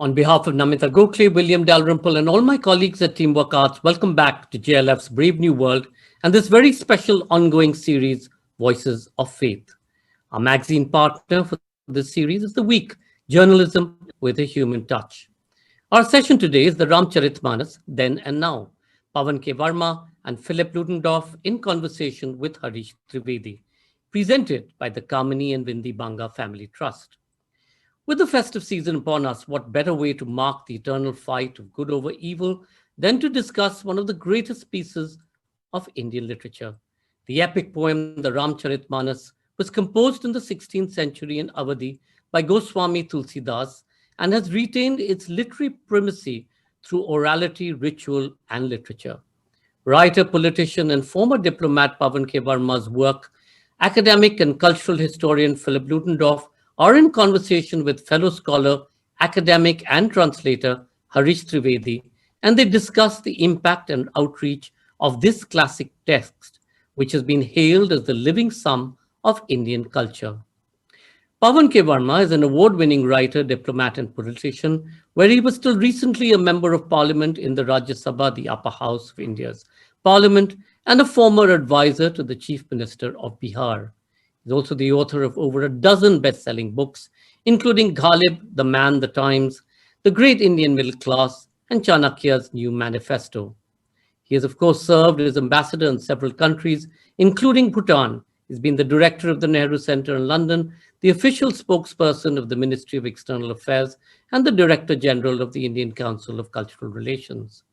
On behalf of Namita Gokhale, William Dalrymple, and all my colleagues at Teamwork Arts, welcome back to JLF's Brave New World and this very special ongoing series, Voices of Faith. Our magazine partner for this series is The Week, Journalism with a Human Touch. Our session today is the Ramcharitmanas, Then and Now, Pavan K. Varma and Philip Lutgendorf in conversation with Harish Trivedi, presented by the Kamini and Vindi Banga Family Trust. With the festive season upon us, what better way to mark the eternal fight of good over evil than to discuss one of the greatest pieces of Indian literature. The epic poem, the Ramcharitmanas, was composed in the 16th century in Awadhi by Goswami Tulsidas and has retained its literary primacy through orality, ritual, and literature. Writer, politician, and former diplomat Pavan K. Varma's work, academic and cultural historian Philip Lutgendorf are in conversation with fellow scholar, academic, and translator Harish Trivedi, and they discuss the impact and outreach of this classic text, which has been hailed as the living sum of Indian culture. Pavan K. Varma is an award-winning writer, diplomat, and politician, where he was till recently a member of parliament in the Rajya Sabha, the upper house of India's parliament, and a former advisor to the chief minister of Bihar. He's also the author of over a dozen best-selling books, including Ghalib, The Man, The Times, The Great Indian Middle Class, and Chanakya's New Manifesto. He has, of course, served as ambassador in several countries, including Bhutan. He's been the director of the Nehru Center in London, the official spokesperson of the Ministry of External Affairs, and the Director General of the Indian Council of Cultural Relations.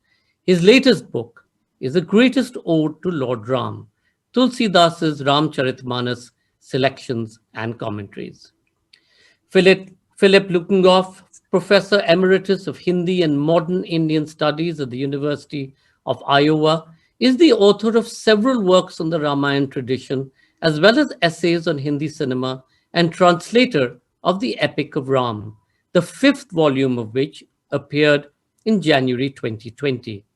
His latest book is the Greatest Ode to Lord Ram, Tulsidas's Ramcharitmanas, Selections and Commentaries. Philip Lutgendorf, Professor Emeritus of Hindi and Modern Indian Studies at the University of Iowa, is the author of several works on the Ramayana tradition, as well as essays on Hindi cinema, and translator of the Epic of Ram, the 5th volume of which appeared in January 2020.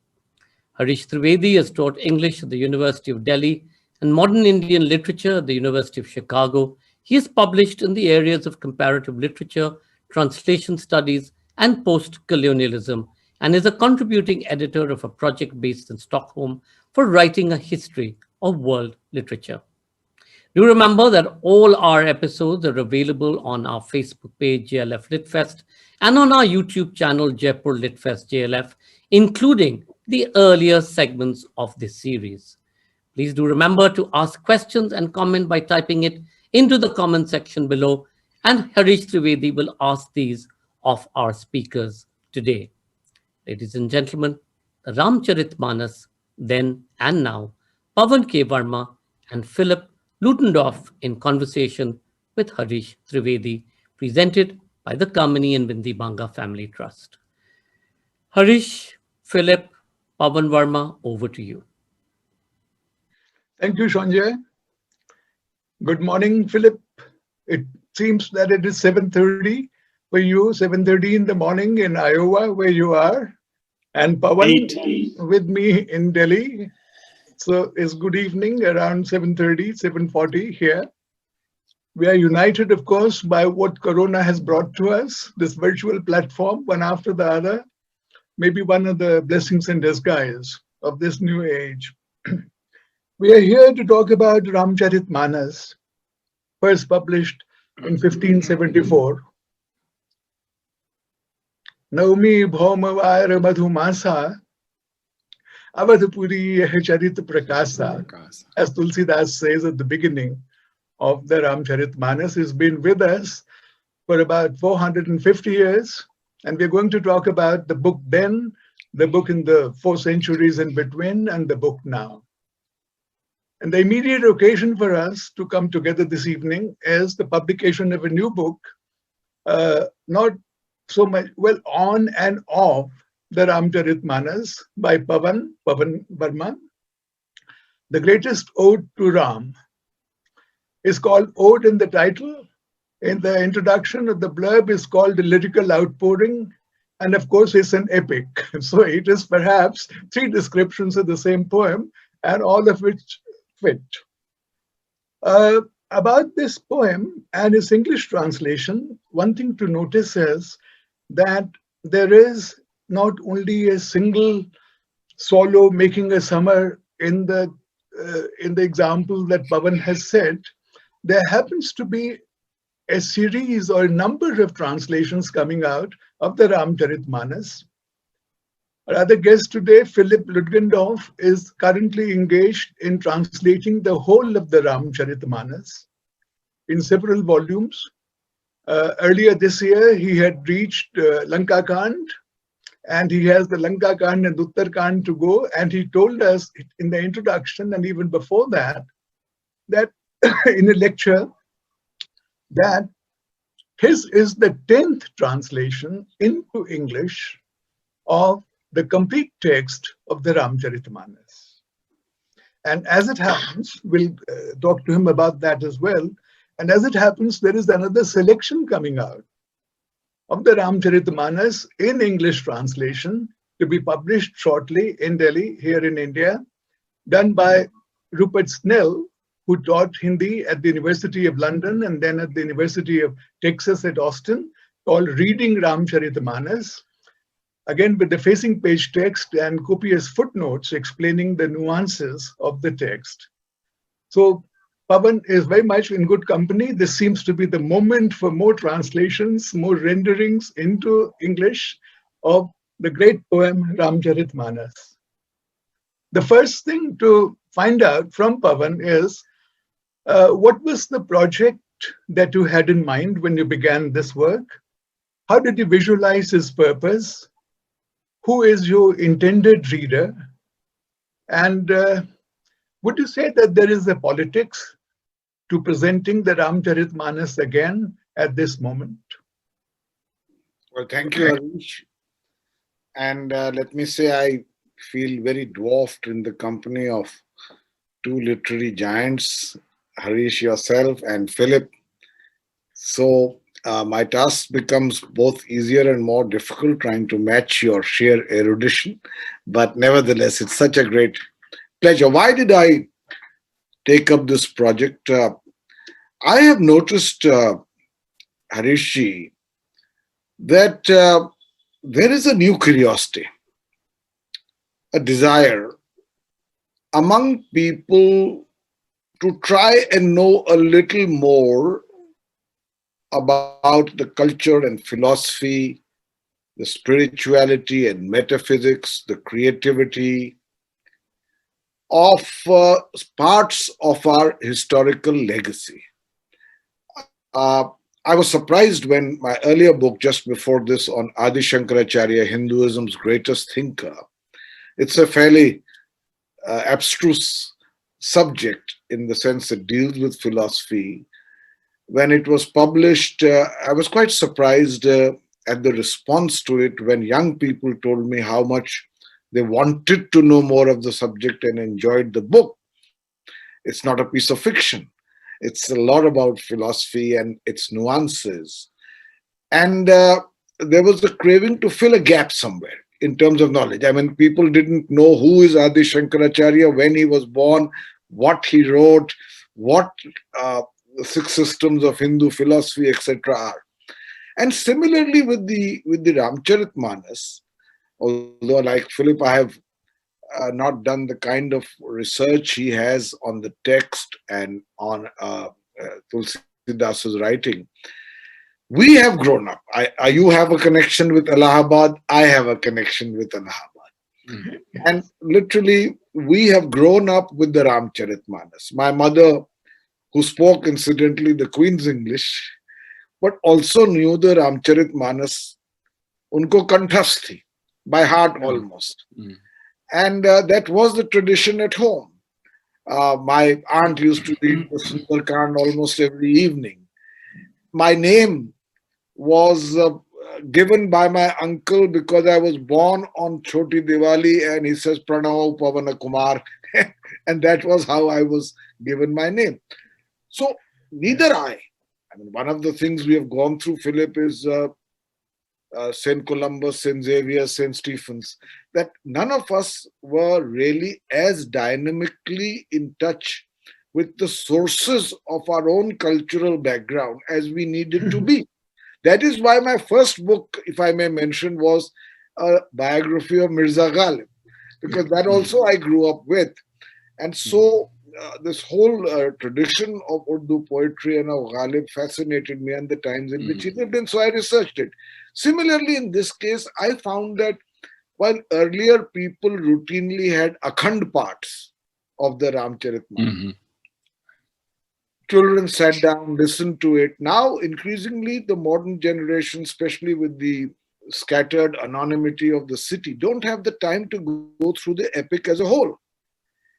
Harish Trivedi has taught English at the University of Delhi and modern Indian literature at the University of Chicago. He is published in the areas of comparative literature, translation studies, and post-colonialism, and is a contributing editor of a project based in Stockholm for writing a history of world literature. Do remember that all our episodes are available on our Facebook page, JLF Litfest, and on our YouTube channel, Jaipur Litfest JLF, including the earlier segments of this series. Please do remember to ask questions and comment by typing it into the comment section below, and Harish Trivedi will ask these of our speakers today. Ladies and gentlemen, the Ramcharitmanas, Then and Now, Pavan K. Varma and Philip Lutgendorf in conversation with Harish Trivedi, presented by the Kamini and Vindi Banga Family Trust. Harish, Philip, Pavan Varma, over to you. Thank you, Sanjay. Good morning, Philip. It seems that it is 7:30 for you, 7:30 in the morning in Iowa, where you are, and Pavan with me in Delhi. So it's good evening, around 7:30, 7:40 here. We are united, of course, by what Corona has brought to us, this virtual platform, one after the other, maybe one of the blessings in disguise of this new age. We are here to talk about Ramcharitmanas, first published in 1574. Naumi Bhaumavaira Madhumasa Avadhapuri Charita Prakasa, as Tulsidas says at the beginning of the Ramcharitmanas, has been with us for about 450 years. And we're going to talk about the book then, the book in the 4 centuries in between, and the book now. And the immediate occasion for us to come together this evening is the publication of a new book, not so much, well, on and off the Ramcharitmanas by Pavan Varma. The Greatest Ode to Ram is called Ode in the title. In the introduction of the blurb is called the lyrical outpouring. And of course, it's an epic. So it is perhaps 3 descriptions of the same poem, and all of which fit. About this poem and its English translation, one thing to notice is that there is not only a single swallow making a summer in the example that Pavan has said. There happens to be a series or a number of translations coming out of the Ramcharitmanas. Our other guest today, Philip Lutgendorf, is currently engaged in translating the whole of the Ramcharitmanas in several volumes. Earlier this year, he had reached Lanka Kand, and he has the Lanka Kand and Uttar Kand to go. And he told us in the introduction and even before that in a lecture, that his is the 10th translation into English of the complete text of the Ramcharitmanas. And as it happens, we'll talk to him about that as well. And as it happens, there is another selection coming out of the Ramcharitmanas in English translation to be published shortly in Delhi, here in India, done by Rupert Snell, who taught Hindi at the University of London and then at the University of Texas at Austin, called Reading Ramcharitmanas, again with the facing page text and copious footnotes explaining the nuances of the text. So Pavan is very much in good company. This seems to be the moment for more translations, more renderings into English of the great poem Ramcharitmanas. The first thing to find out from Pavan is what was the project that you had in mind when you began this work? How did you visualize his purpose? Who is your intended reader? And would you say that there is a politics to presenting the Ramcharitmanas again at this moment? Well, thank you, Harish. And let me say, I feel very dwarfed in the company of two literary giants, Harish yourself and Philip. So my task becomes both easier and more difficult trying to match your sheer erudition. But nevertheless, it's such a great pleasure. Why did I take up this project? I have noticed, Harishji, that there is a new curiosity, a desire among people to try and know a little more about the culture and philosophy, the spirituality and metaphysics, the creativity of parts of our historical legacy. I was surprised when my earlier book, just before this, on Adi Shankaracharya, Hinduism's greatest thinker, it's a fairly abstruse subject in the sense it deals with philosophy. When it was published, I was quite surprised at the response to it when young people told me how much they wanted to know more of the subject and enjoyed the book. It's not a piece of fiction. It's a lot about philosophy and its nuances. And there was a craving to fill a gap somewhere in terms of knowledge. I mean, people didn't know who is Adi Shankaracharya, when he was born, what he wrote, what the six systems of Hindu philosophy, etc. are. And similarly with the Ramcharitmanas, although like Philip, I have not done the kind of research he has on the text and on Tulsidas's writing. We have grown up. You have a connection with Allahabad. I have a connection with Allahabad. Mm-hmm. And literally, we have grown up with the Ramcharitmanas. My mother, who spoke incidentally the Queen's English, but also knew the Ramcharitmanas, unko kanthasth thi, by heart almost. Mm-hmm. And that was the tradition at home. My aunt used to read the Sundarkand almost every evening. My name was given by my uncle because I was born on Choti Diwali, and he says Pranava Pavan Kumar, and that was how I was given my name. So neither I mean, one of the things we have gone through, Philip, is St. Columbus, St. Xavier, St. Stephen's, that none of us were really as dynamically in touch with the sources of our own cultural background as we needed to be. That is why my first book, if I may mention, was a biography of Mirza Ghalib, because that also I grew up with. And so this whole tradition of Urdu poetry and of Ghalib fascinated me and the times in which he lived in, so I researched it. Similarly, in this case, I found that while earlier people routinely had akhand parts of the Ramcharitmana, children sat down, listened to it. Now, increasingly, the modern generation, especially with the scattered anonymity of the city, don't have the time to go through the epic as a whole.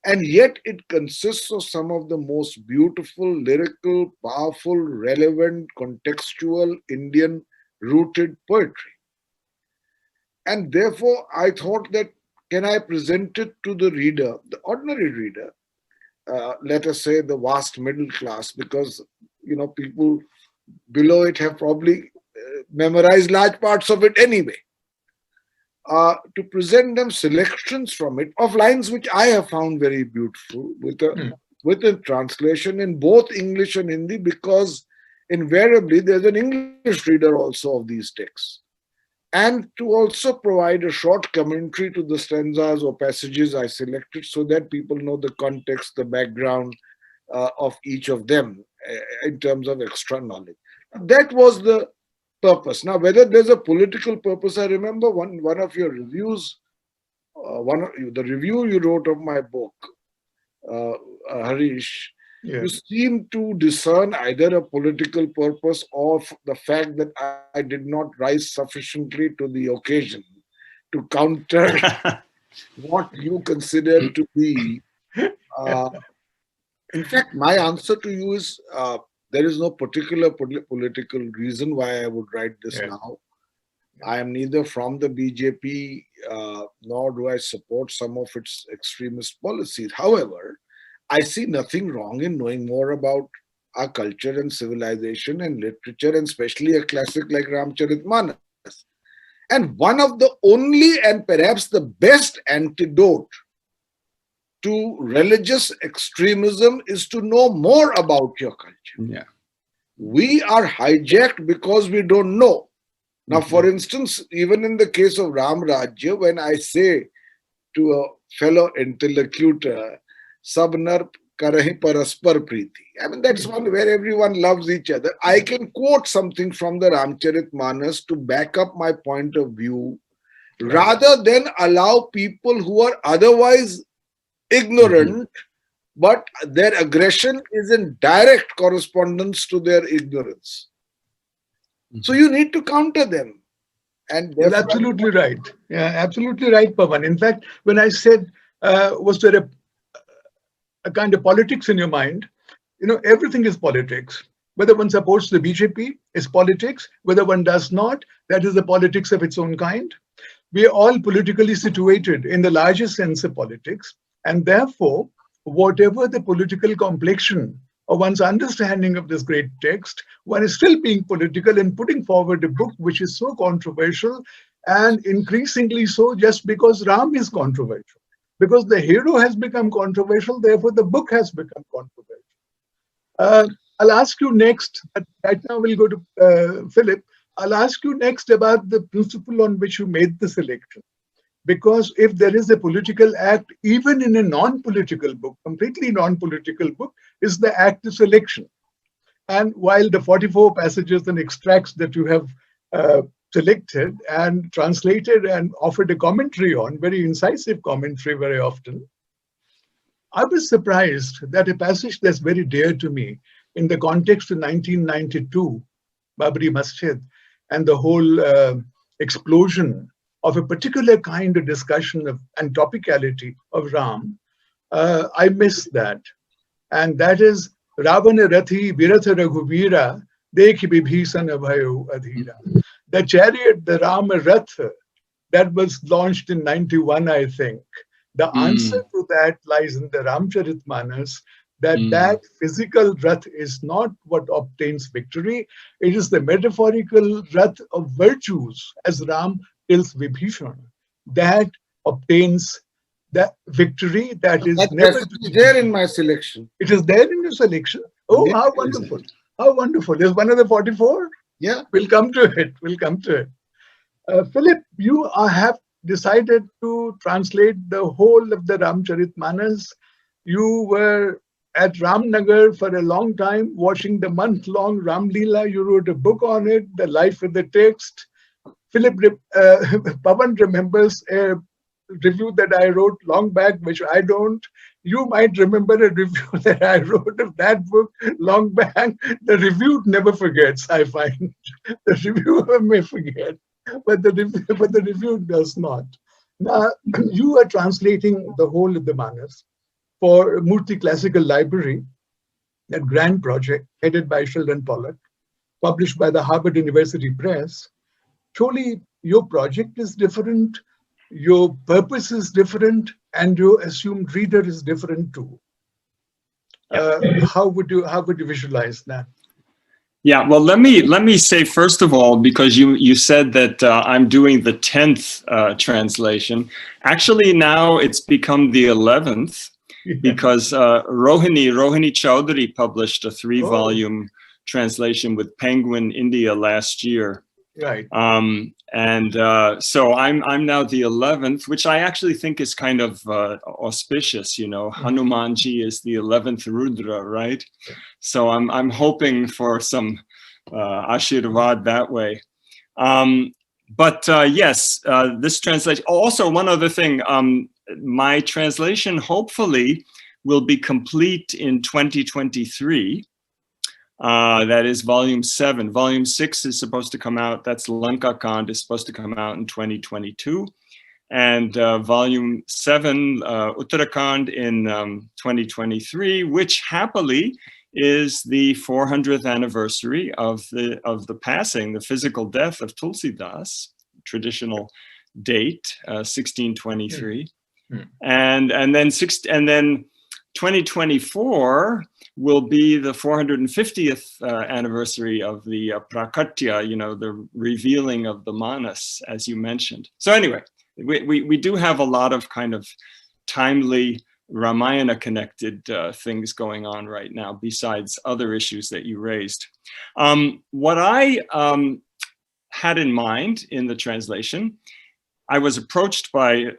And yet it consists of some of the most beautiful, lyrical, powerful, relevant, contextual, Indian-rooted poetry. And therefore, I thought that, can I present it to the reader, the ordinary reader, let us say the vast middle class, because, people below it have probably memorized large parts of it anyway. To present them selections from it of lines which I have found very beautiful with a translation in both English and Hindi, because invariably there's an English reader also of these texts. And to also provide a short commentary to the stanzas or passages I selected so that people know the context, the background of each of them in terms of extra knowledge. That was the purpose. Now, whether there's a political purpose, I remember one of your reviews, the review you wrote of my book, Harish, you seem to discern either a political purpose or the fact that I did not rise sufficiently to the occasion to counter what you consider to be. In fact, my answer to you is there is no particular political reason why I would write this now. I am neither from the BJP nor do I support some of its extremist policies. However, I see nothing wrong in knowing more about our culture and civilization and literature, and especially a classic like Ramcharitmanas. And one of the only and perhaps the best antidote to religious extremism is to know more about your culture. We are hijacked because we don't know. Now, for instance, even in the case of Ram Rajya, when I say to a fellow interlocutor, Sab nar karahi paraspar preeti. I mean, that's one where everyone loves each other. I can quote something from the Ramcharitmanas to back up my point of view, rather than allow people who are otherwise ignorant, but their aggression is in direct correspondence to their ignorance. So you need to counter them. And you're absolutely right. Yeah, absolutely right, Pavan. In fact, when I said, was there a kind of politics in your mind? Everything is politics. Whether one supports the BJP is politics. Whether one does not, that is the politics of its own kind. We are all politically situated in the largest sense of politics. And therefore, whatever the political complexion or one's understanding of this great text, one is still being political and putting forward a book which is so controversial, and increasingly so just because Ram is controversial. Because the hero has become controversial, therefore the book has become controversial. I'll ask you next, right now we'll go to Philip. I'll ask you next about the principle on which you made the selection. Because if there is a political act, even in a non-political book, completely non-political book, is the act of selection. And while the 44 passages and extracts that you have selected and translated and offered a commentary on, very incisive commentary very often, I was surprised that a passage that's very dear to me in the context of 1992, Babri Masjid, and the whole explosion of a particular kind of discussion of and topicality of Ram, I missed that. And that is Ravana Rathi Viratha Raghuvira Dekhi Bibhisana Bhayo Adhira. The chariot, the Rama Rath, that was launched in 91, I think. The answer to that lies in the Ramcharitmanas, that physical Rath is not what obtains victory. It is the metaphorical Rath of virtues, as Ram tells Vibhishana, that obtains that victory that is never to be there in my selection. It is there in your selection. Oh, how wonderful. How wonderful. Is one of the 44? Yeah. We'll come to it. We'll come to it. Philip, you have decided to translate the whole of the Ramcharitmanas. You were at Ramnagar for a long time, watching the month-long Ram Leela. You wrote a book on it, The Life with the Text. Philip, Pavan remembers a review that I wrote long back, which I don't. You might remember a review that I wrote of that book long back. The review never forgets, I find. The reviewer may forget, but the review does not. Now, you are translating the whole of the Manus for Murthy Classical Library, that grand project headed by Sheldon Pollock, published by the Harvard University Press. Surely your project is different, your purpose is different, and your assumed reader is different too. How would you visualize that? Yeah, well, let me say first of all, because you said that I'm doing the 10th translation. Actually, now it's become the 11th because Rohini Chaudhary published a 3-volume translation with Penguin India last year. Right. So I'm now the 11th, which I actually think is kind of auspicious. You know, Hanumanji is the 11th Rudra, right? So I'm hoping for some Ashirvad that way. Yes, this translation. Also, one other thing, my translation hopefully will be complete in 2023. That is volume 7. Volume 6 is supposed to come out. That's Lanka Kand is supposed to come out in 2022. And volume 7, Uttarakhand in 2023, which happily is the 400th anniversary of the passing, the physical death of Tulsidas, traditional date, 1623. And then 2024 will be the 450th anniversary of the Prakatya, you know, the revealing of the Manus, as you mentioned. So anyway, we do have a lot of kind of timely Ramayana connected things going on right now, besides other issues that you raised. What I had in mind in the translation, I was approached by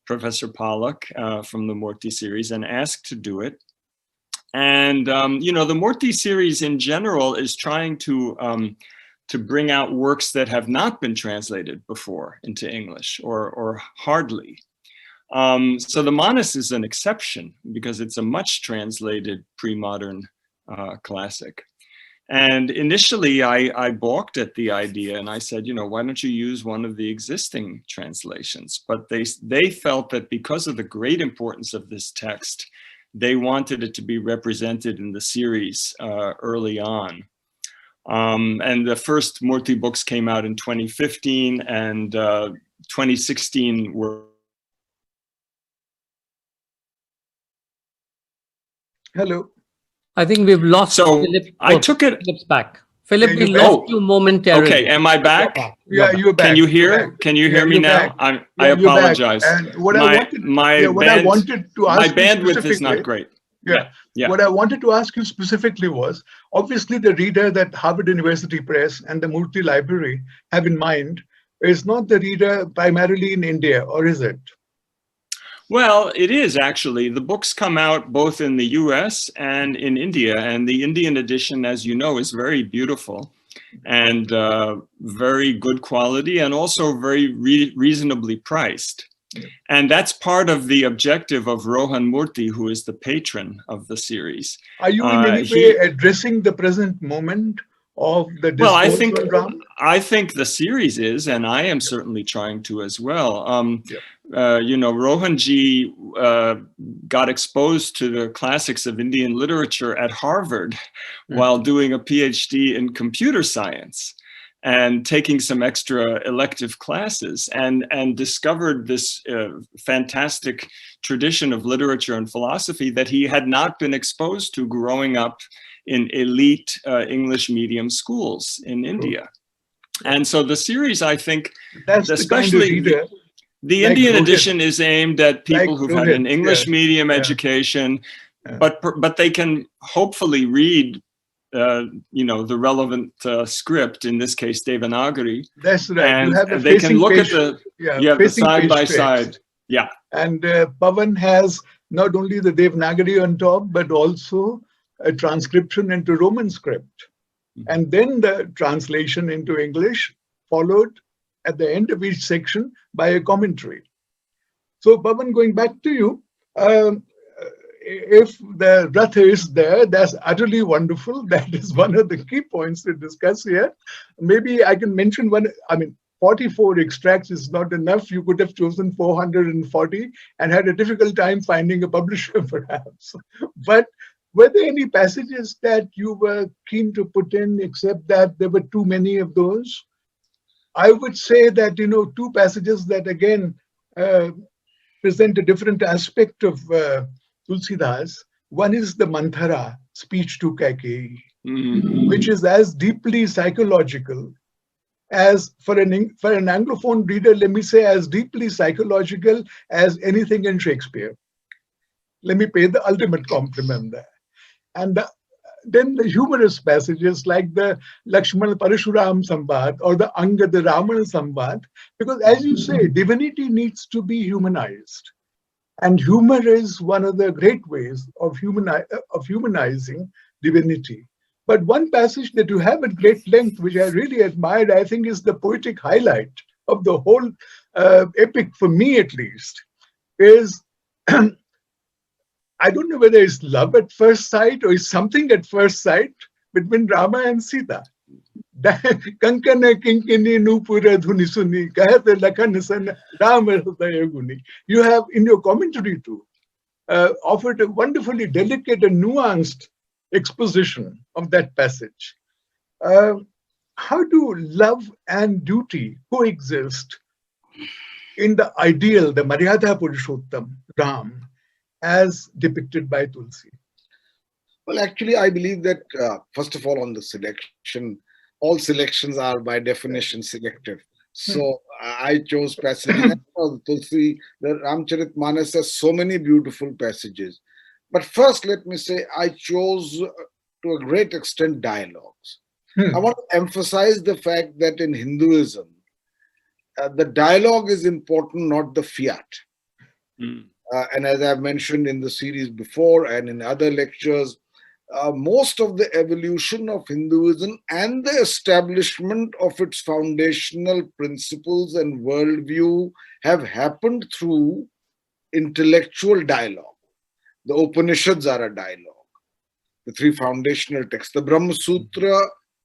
Professor Pollock from the Murthy series and asked to do it. And, you know, the Murthy series in general is trying to bring out works that have not been translated before into English or hardly. So the Manus is an exception because it's a much translated pre-modern classic. And initially I balked at the idea and I said, you know, why don't you use one of the existing translations? But they felt that because of the great importance of this text, they wanted it to be represented in the series early on. And the first Murthy books came out in 2015 and 2016 were. Hello. I think we've lost Philip. I took it. Philip's back. Philip, Yeah, we lost you momentarily. Okay, am I back? Yeah, you're back. Can you hear? Can you hear me now? I apologize. And what my bandwidth is not great. Yeah. What I wanted to ask you specifically was, obviously the reader that Harvard University Press and the Murthy Library have in mind is not the reader primarily in India, or is it? Well, it is actually. The books come out both in the US and in India, and the Indian edition, as you know, is very beautiful and very good quality and also very reasonably priced. And that's part of the objective of Rohan Murthy, who is the patron of the series. Are you in any way addressing the present moment of the discourse? Well, I think the series is, and I am certainly trying to as well. You know, Rohanji got exposed to the classics of Indian literature at Harvard while doing a PhD in computer science and taking some extra elective classes, and discovered this fantastic tradition of literature and philosophy that he had not been exposed to growing up in elite English medium schools in India. And so the series, I think, especially the Indian edition is aimed at people who've had an English medium education, but they can hopefully read the relevant script, in this case Devanagari. That's right. And you have a they can look page, at the facing side page by text. side. Yeah. And Pavan has not only the Devanagari on top, but also a transcription into Roman script. And then the translation into English, followed at the end of each section by a commentary. So Pavan, going back to you, if the Rath is there, that's utterly wonderful. That is one of the key points to discuss here. Maybe I can mention one. 44 extracts is not enough. You could have chosen 440 and had a difficult time finding a publisher, perhaps. But were there any passages that you were keen to put in, except that there were too many of those? I would say that, two passages that again present a different aspect of Tulsidas. One is the Manthara, speech to Kaikeyi, which is as deeply psychological as, for an Anglophone reader, let me say, as deeply psychological as anything in Shakespeare. Let me pay the ultimate compliment there. And then the humorous passages like the Lakshmana Parashuram Samvad or the Angad Ramana Samvad, because as you say, divinity needs to be humanized. And humor is one of the great ways of humanizing divinity. But one passage that you have at great length, which I really admired, I think is the poetic highlight of the whole epic, for me at least, is, I don't know whether it's love at first sight or it's something at first sight between Rama and Sita. Kankana kinkini nupura dhuni suni, kahate lakhan san Rama hridaya guni. You have in your commentary too offered a wonderfully delicate and nuanced exposition of that passage. How do love and duty coexist in the ideal, the Maryada Purushottam, Ram, as depicted by Tulsi? Well, actually, I believe that, first of all, on the selection, all selections are by definition selective. So I chose passages. Tulsi, the Ramcharitmanas has so many beautiful passages. But first, let me say, I chose to a great extent dialogues. I want to emphasize the fact that in Hinduism, the dialogue is important, not the fiat. And as I've mentioned in the series before and in other lectures, most of the evolution of Hinduism and the establishment of its foundational principles and worldview have happened through intellectual dialogue. The Upanishads are a dialogue. The three foundational texts, the Brahma Sutra,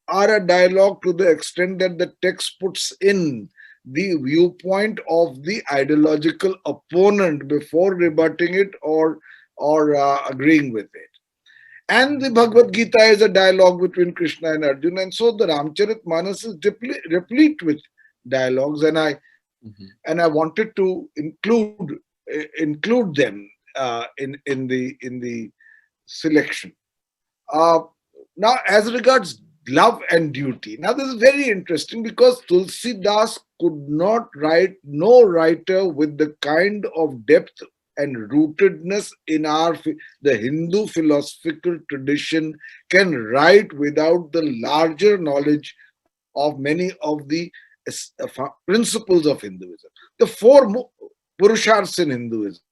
are a dialogue to the extent that the text puts in the viewpoint of the ideological opponent before rebutting it or agreeing with it. And the Bhagavad Gita is a dialogue between Krishna and Arjuna, and so the Ramcharitmanas is replete with dialogues, and I wanted to include them in the selection. Now, as regards love and duty, now this is very interesting because Tulsidas could not write, no writer with the kind of depth and rootedness in the Hindu philosophical tradition can write without the larger knowledge of many of the principles of Hinduism. The four Purusharthas in Hinduism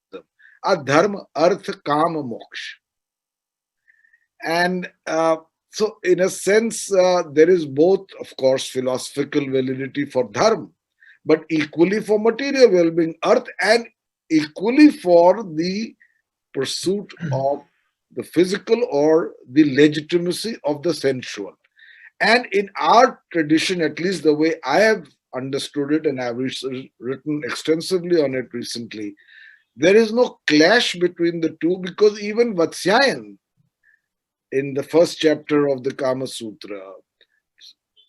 are Dharma, Artha, Kama, Moksha. And so in a sense, there is both, of course, philosophical validity for Dharma, but equally for material well-being, Artha, and equally for the pursuit of the physical or the legitimacy of the sensual. And in our tradition, at least the way I have understood it, and I've written extensively on it recently, there is no clash between the two, because even Vatsyayan, in the first chapter of the Kama Sutra,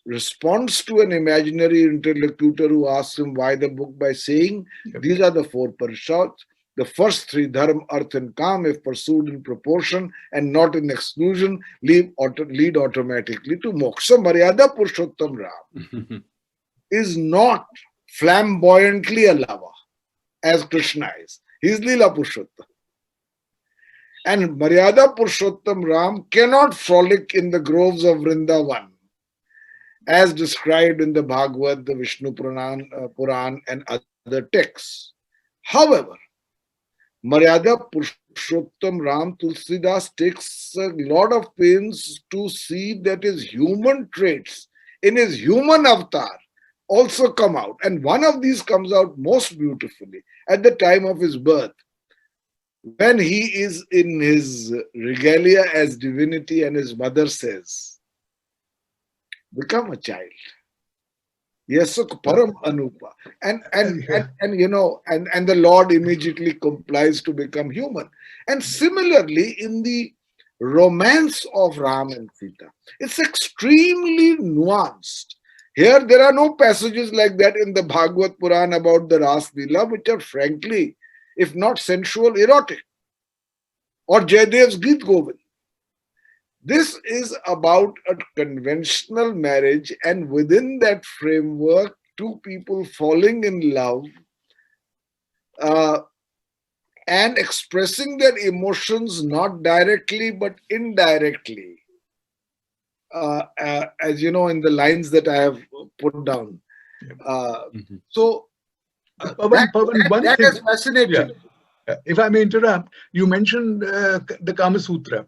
responds to an imaginary interlocutor who asks him why the book by saying, these are the four Purushas. The first three, Dharma, Artha, and Kama, if pursued in proportion and not in exclusion, lead automatically to Moksha. Maryada Purushottam Ram is not flamboyantly a lover, as Krishna is. He is Leela Purushottam. And Maryada Purushottam Ram cannot frolic in the groves of Vrindavan, as described in the Bhagavad, the Vishnu Puran and other texts. However, Maryada Purushottam Ram, Tulsidas takes a lot of pains to see that his human traits in his human avatar also come out. And one of these comes out most beautifully at the time of his birth, when he is in his regalia as divinity and his mother says, become a child. Yasuk param anupa. And the Lord immediately complies to become human. And similarly, in the romance of Ram and Sita, it's extremely nuanced. Here, there are no passages like that in the Bhagavad Puran about the Ras Leela, which are frankly, if not sensual, erotic. Or Jayadev's Geet Govind. This is about a conventional marriage, and within that framework, two people falling in love and expressing their emotions not directly but indirectly. As you know, in the lines that I have put down. So that is fascinating. Yeah. If I may interrupt, you mentioned the Kama Sutra.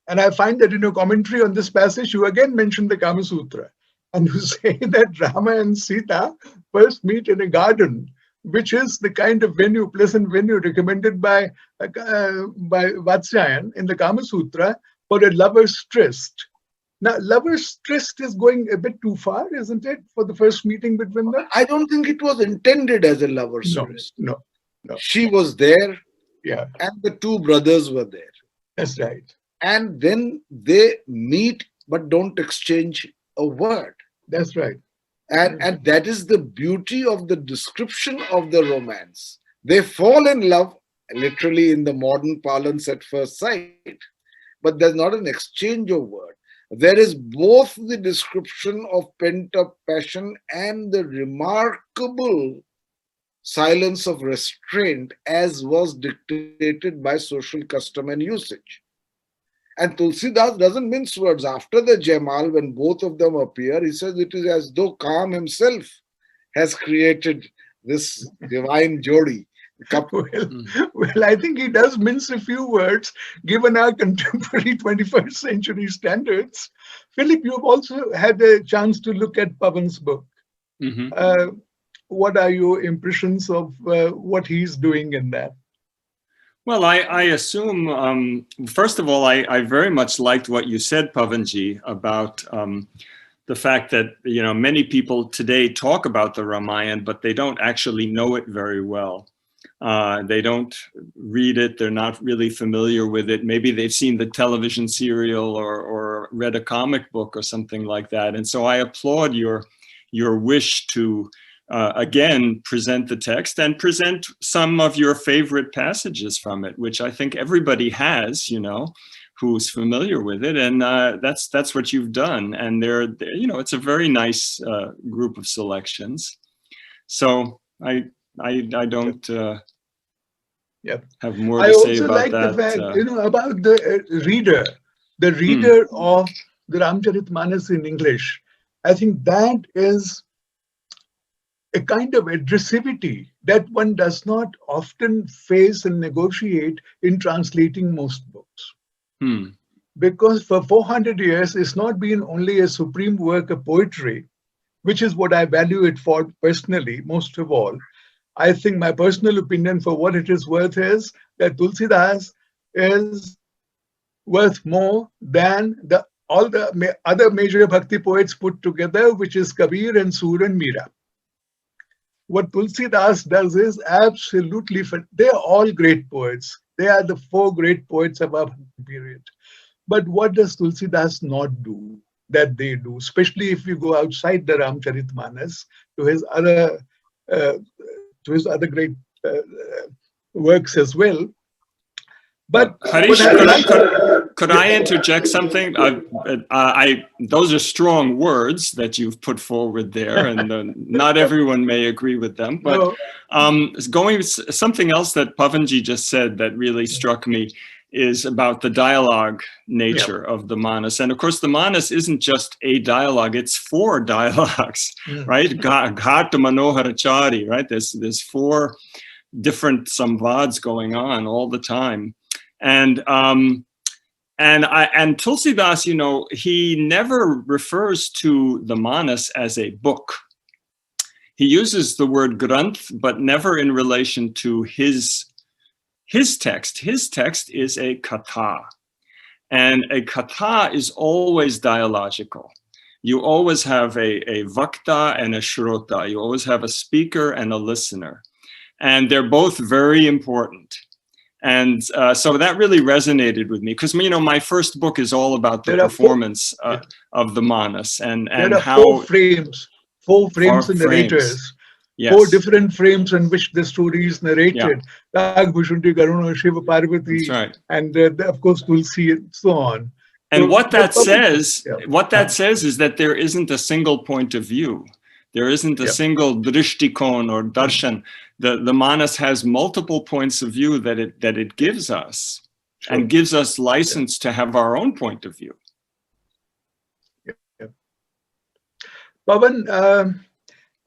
And I find that in your commentary on this passage, you again mentioned the Kama Sutra. And you say that Rama and Sita first meet in a garden, which is the kind of venue, pleasant venue recommended by Vatsyayan in the Kama Sutra for a lover's tryst. Now, lover's tryst is going a bit too far, isn't it, for the first meeting between them? I don't think it was intended as a lover's tryst. No. She was there, yeah, and the two brothers were there. That's right. And then they meet but don't exchange a word. That's right. And that is the beauty of the description of the romance. They fall in love, literally in the modern parlance, at first sight, but there's not an exchange of word. There is both the description of pent-up passion and the remarkable silence of restraint as was dictated by social custom and usage. And Tulsidas doesn't mince words. After the Jamal, when both of them appear, he says it is as though Kam himself has created this divine jodi. Well, I think he does mince a few words, given our contemporary 21st century standards. Philip, you've also had a chance to look at Pavan's book. What are your impressions of what he's doing in that? Well, I assume, first of all, I very much liked what you said, Pavanji, about the fact that, many people today talk about the Ramayana, but they don't actually know it very well. They don't read it. They're not really familiar with it. Maybe they've seen the television serial or read a comic book or something like that. And so I applaud your wish to again, present the text and present some of your favorite passages from it, which I think everybody has, who's familiar with it. And that's what you've done. And it's a very nice group of selections. So I don't have more to say about that. I also like the fact, about the reader of the Ramcharitmanas in English. I think that is a kind of addressivity that one does not often face and negotiate in translating most books. Because for 400 years, it's not been only a supreme work of poetry, which is what I value it for personally, most of all. I think my personal opinion, for what it is worth, is that Tulsidas is worth more than all the other major bhakti poets put together, which is Kabir and Sur and Meera. What Tulsidas does is absolutely, they are all great poets. They are the four great poets of our period. But what does Tulsidas not do that they do, especially if you go outside the Ramcharitmanas to his other great works as well? But Harish, could I interject something? Those are strong words that you've put forward there, and not everyone may agree with them. But something else that Pavanji just said that really struck me is about the dialogue nature of the Manus. And of course, the Manus isn't just a dialogue, it's 4 dialogues, right? Ghat Manoharachari, right? There's 4 different samvads going on all the time. And Tulsidas, you know, he never refers to the Manus as a book. He uses the word granth, but never in relation to his text. His text is a katha. And a katha is always dialogical. You always have a vakta and a shrota. You always have a speaker and a listener. And they're both very important. And so that really resonated with me because, you know, my first book is all about the performance of the Manus and there are how 4 frames and narrators. Yes. 4 different frames in which the story is narrated. Rag, Bhushunti, Karuna, Shiva, Parvati, that's right. And of course Tulsi, and so on. And so, what that says is that there isn't a single point of view. There isn't a single drishtikon or darshan. The Manas has multiple points of view that it gives us and gives us license to have our own point of view. Pavan,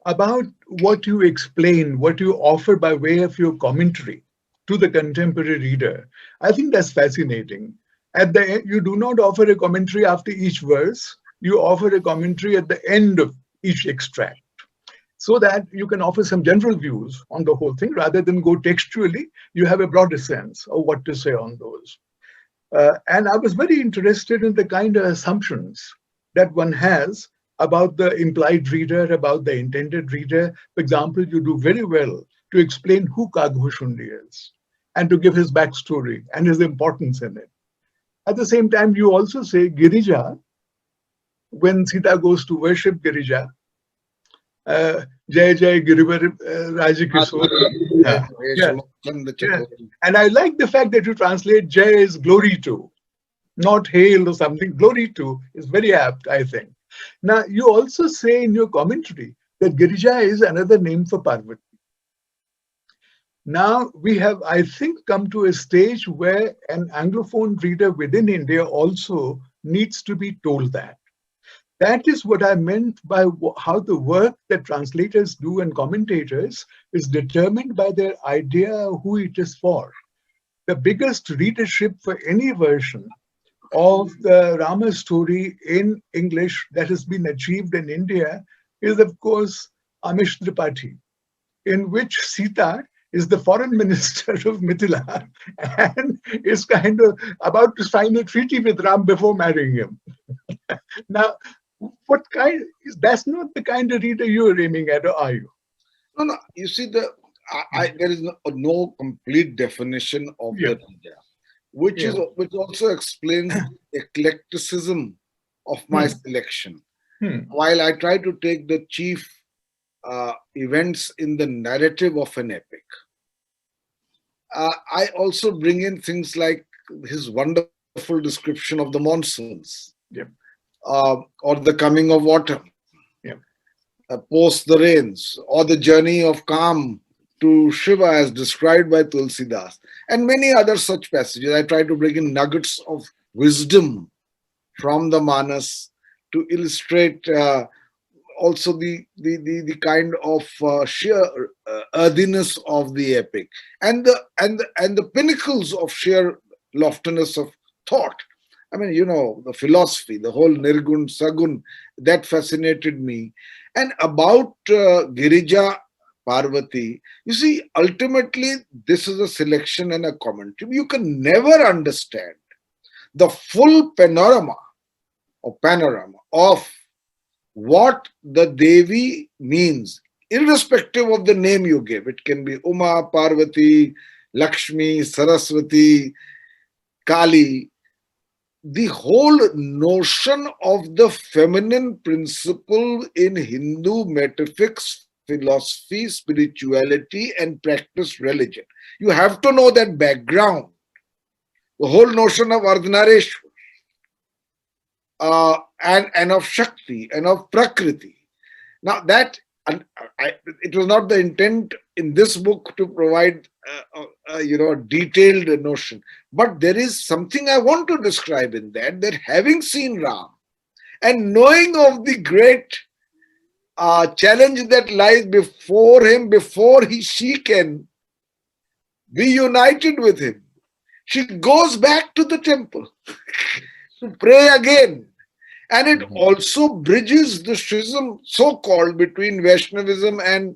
about what you explain, what you offer by way of your commentary to the contemporary reader, I think that's fascinating. At the end, you do not offer a commentary after each verse. You offer a commentary at the end of each extract, so that you can offer some general views on the whole thing rather than go textually. You have a broader sense of what to say on those. And I was very interested in the kind of assumptions that one has about the implied reader, about the intended reader. For example, you do very well to explain who Kaghbhushundi is and to give his backstory and his importance in it. At the same time, you also say Girija, when Sita goes to worship Girija, Jai Jai Girivar Raja Kishore. And I like the fact that you translate Jai is glory to, not hail or something. Glory to is very apt, I think. Now, you also say in your commentary that Girija is another name for Parvati. Now, we have, I think, come to a stage where an Anglophone reader within India also needs to be told that. That is what I meant by how the work that translators do and commentators is determined by their idea of who it is for. The biggest readership for any version of the Rama story in English that has been achieved in India is, of course, Amish Tripathi, in which Sita is the foreign minister of Mithila and is kind of about to sign a treaty with Ram before marrying him. Now, what kind is that's not the kind of reader you're aiming at, or are you? No. You see, there is no complete definition of the reader, which also explains the eclecticism of my selection. While I try to take the chief events in the narrative of an epic, I also bring in things like his wonderful description of the monsoons. Or the coming of autumn, post the rains, or the journey of calm to Shiva as described by Tulsidas, and many other such passages. I try to bring in nuggets of wisdom from the Manas to illustrate also the kind of sheer earthiness of the epic and the pinnacles of sheer loftiness of thought. I mean, you know, the philosophy, the whole Nirgun, Sagun, that fascinated me. And about Girija Parvati, you see, ultimately, this is a selection and a commentary. You can never understand the full panorama of what the Devi means, irrespective of the name you give. It can be Uma, Parvati, Lakshmi, Saraswati, Kali. The whole notion of the feminine principle in Hindu metaphysics, philosophy, spirituality, and practice religion. You have to know that background. The whole notion of Ardhanareshwar and of Shakti and of Prakriti. Now that it was not the intent in this book to provide a detailed notion, but there is something I want to describe in that having seen Ram and knowing of the great challenge that lies before him, before she can be united with him, she goes back to the temple to pray again. And it also bridges the schism, so-called, between Vaishnavism and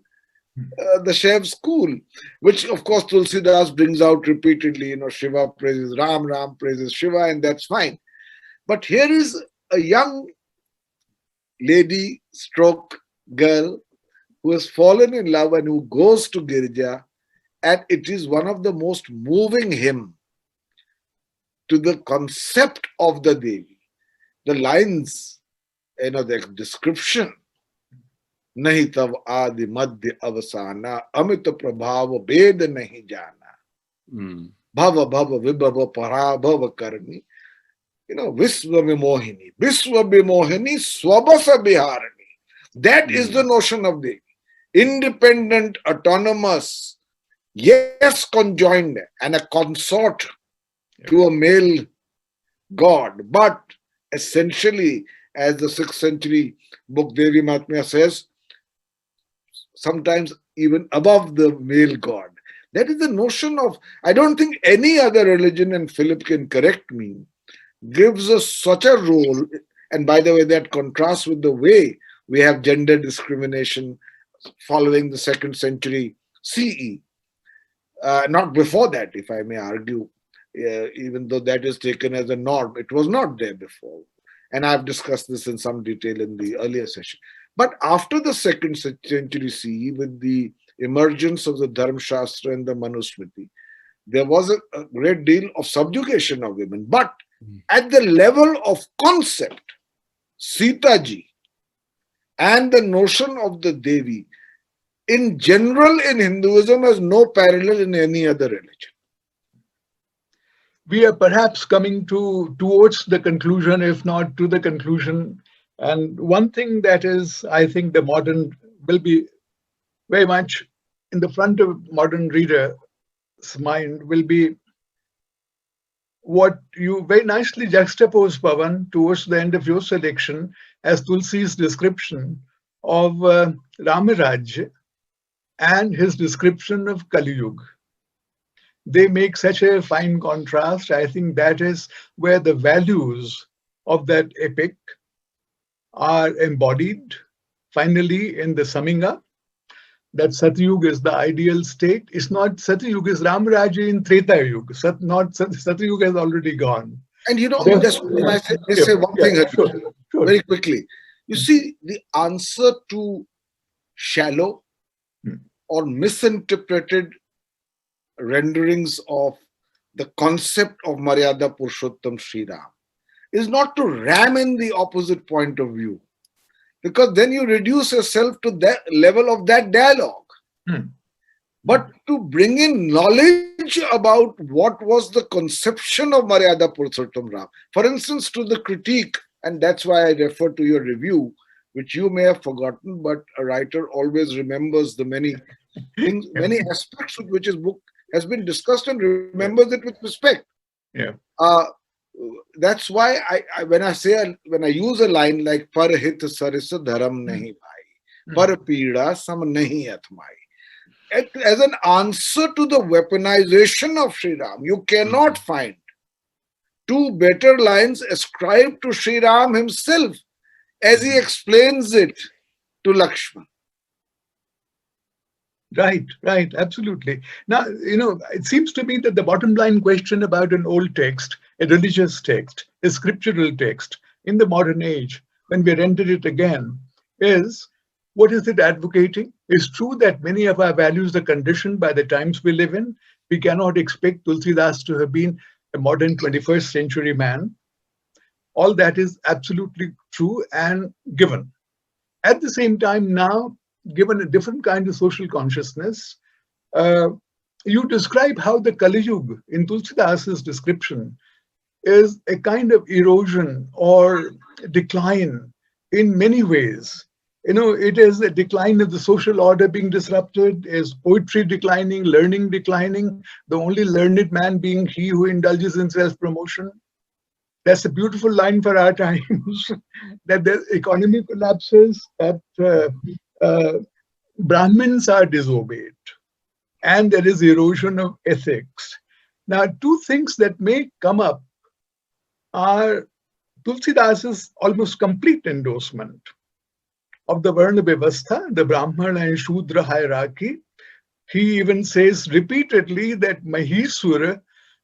the Shaiv school, which of course Tulsidas brings out repeatedly. Shiva praises Ram, Ram praises Shiva, and that's fine. But here is a young lady stroke girl who has fallen in love and who goes to Girija, and it is one of the most moving hymn to the concept of the Devi. The lines, the description, nahi tav adi madhya avasana, amita prabhava ved nahi jana, bhava bhava vibhava parabhava karni, visva vimohini, swabasa biharani. That is the notion of Devi. Independent, autonomous, yes, conjoined, and a consort to a male god, but essentially, as the 6th century book Devi Mahatmya says, sometimes even above the male god. That is the notion of, I don't think any other religion, and Philip can correct me, gives us such a role. And by the way, that contrasts with the way we have gender discrimination following the 2nd century CE. Not before that, if I may argue. Even though that is taken as a norm, it was not there before. And I've discussed this in some detail in the earlier session. But after the 2nd century CE, with the emergence of the Dharma Shastra and the Manusmriti, there was a great deal of subjugation of women. But at the level of concept, Sita ji and the notion of the Devi, in general in Hinduism, has no parallel in any other religion. We are perhaps coming towards the conclusion, if not to the conclusion. And one thing that is, I think, the modern will be very much in the front of modern reader's mind will be what you very nicely juxtapose, Pavan, towards the end of your selection as Tulsi's description of Ram Rajya and his description of Kali Yuga. They make such a fine contrast. I think that is where the values of that epic are embodied finally in the summing up. That Satyuga is the ideal state. It's not Satyuga, is Ram Rajya in Treta Yuga. Satyuga has already gone. And just say one thing sure. Very quickly. You see, the answer to shallow or misinterpreted renderings of the concept of Maryada Purushottam Sri Ram is not to ram in the opposite point of view, because then you reduce yourself to that level of that dialogue. But to bring in knowledge about what was the conception of Maryada Purushottam Ram. For instance, to the critique, and that's why I refer to your review, which you may have forgotten, but a writer always remembers the many things, many aspects with which his book has been discussed and remembers it with respect. That's why when I use a line like par hit saris dharam nahi bhai, par peeda sam nahi athmai, as an answer to the weaponization of Sri Ram, you cannot find two better lines ascribed to Sri Ram himself as he explains it to Lakshman. Right, absolutely. Now, it seems to me that the bottom line question about an old text, a religious text, a scriptural text in the modern age, when we render it again, is what is it advocating? It's true that many of our values are conditioned by the times we live in. We cannot expect Tulsidas to have been a modern 21st century man. All that is absolutely true and given. At the same time, now, given a different kind of social consciousness, you describe how the Kali Yuga in Tulsidas's description is a kind of erosion or decline in many ways It is a decline of the social order being disrupted, is poetry declining, learning declining, the only learned man being he who indulges in self-promotion. That's a beautiful line for our times, that the economy collapses, that Brahmins are disobeyed, and there is erosion of ethics. Now, two things that may come up are Tulsidas's almost complete endorsement of the Varna Vyavastha, the Brahmana and Shudra hierarchy. He even says repeatedly that Mahisura,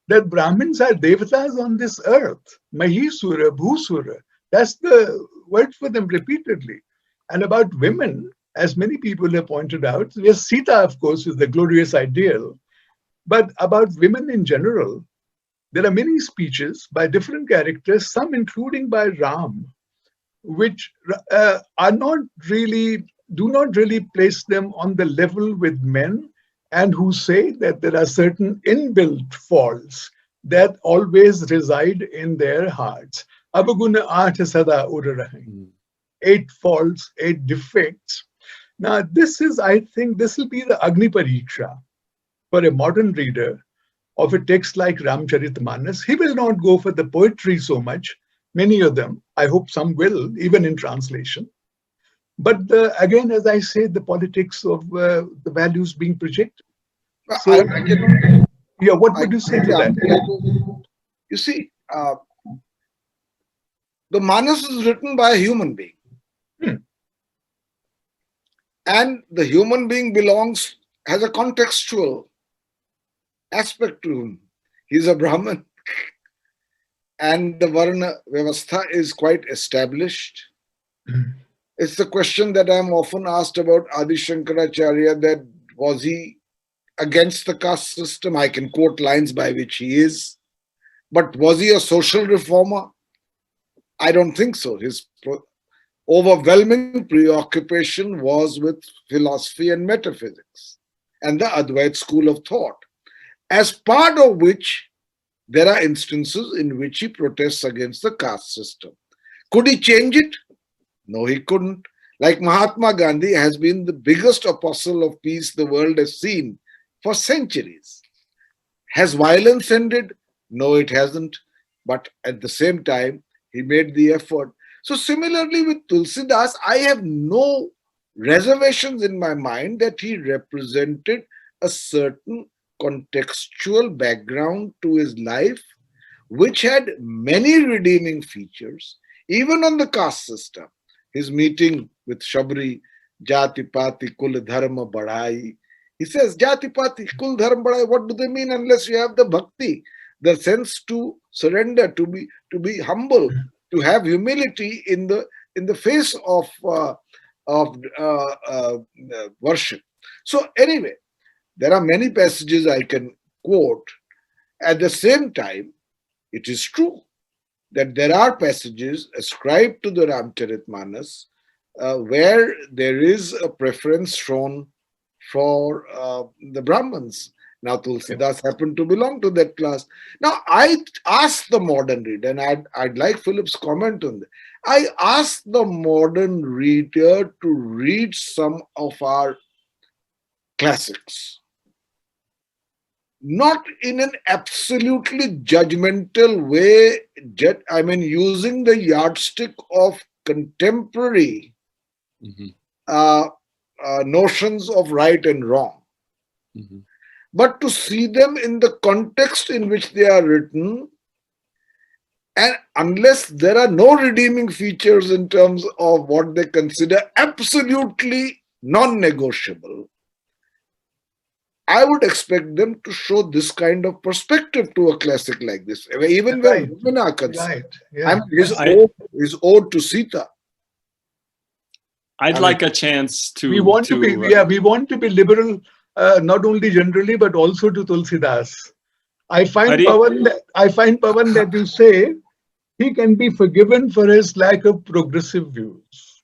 that Brahmins are devatas on this earth. Mahisura, Bhusura, that's the word for them repeatedly. And about women, as many people have pointed out, yes, Sita, of course, is the glorious ideal. But about women in general, there are many speeches by different characters, some including by Ram, which do not really place them on the level with men, and who say that there are certain inbuilt faults that always reside in their hearts. Avaguna aatha sada urarahi. 8 faults, 8 defects. Now, I think this will be the Agni Pariksha for a modern reader of a text like Ramcharitmanas. He will not go for the poetry so much. Many of them, I hope some will, even in translation. But again, as I say, the politics of the values being projected. So, yeah, what would you say to that? You see, the Manus is written by a human being. And the human being has a contextual aspect to him. He's a Brahmin. And the Varna Vyavastha is quite established. It's the question that I'm often asked about Adi Shankaracharya, that was he against the caste system? I can quote lines by which he is. But was he a social reformer? I don't think so. His overwhelming preoccupation was with philosophy and metaphysics and the Advait school of thought, as part of which there are instances in which he protests against the caste system. Could he change it? No, he couldn't. Like Mahatma Gandhi has been the biggest apostle of peace the world has seen for centuries. Has violence ended? No, it hasn't. But at the same time, he made the effort. So similarly with Tulsidas, I have no reservations in my mind that he represented a certain contextual background to his life, which had many redeeming features, even on the caste system. His meeting with Shabri, Jati Pati Kul Dharma Badhai. He says, Jati Pati Kul Dharma Badhai, what do they mean unless you have the bhakti, the sense to surrender, to be humble, to have humility in the face of worship. So anyway, there are many passages I can quote. At the same time, it is true that there are passages ascribed to the Ramcharitmanas where there is a preference shown for the Brahmins. Now, Tulsidas happened to belong to that class. Now, I ask the modern reader, and I'd like Philip's comment on that. I ask the modern reader to read some of our classics, not in an absolutely judgmental way, I mean, using the yardstick of contemporary notions of right and wrong, but to see them in the context in which they are written. And unless there are no redeeming features in terms of what they consider absolutely non-negotiable, I would expect them to show this kind of perspective to a classic like this, even when women are concerned. I mean, his ode to Sita. I'd like a chance to. We want to be liberal, not only generally but also to Tulsidas. I find Pavan that you say he can be forgiven for his lack of progressive views.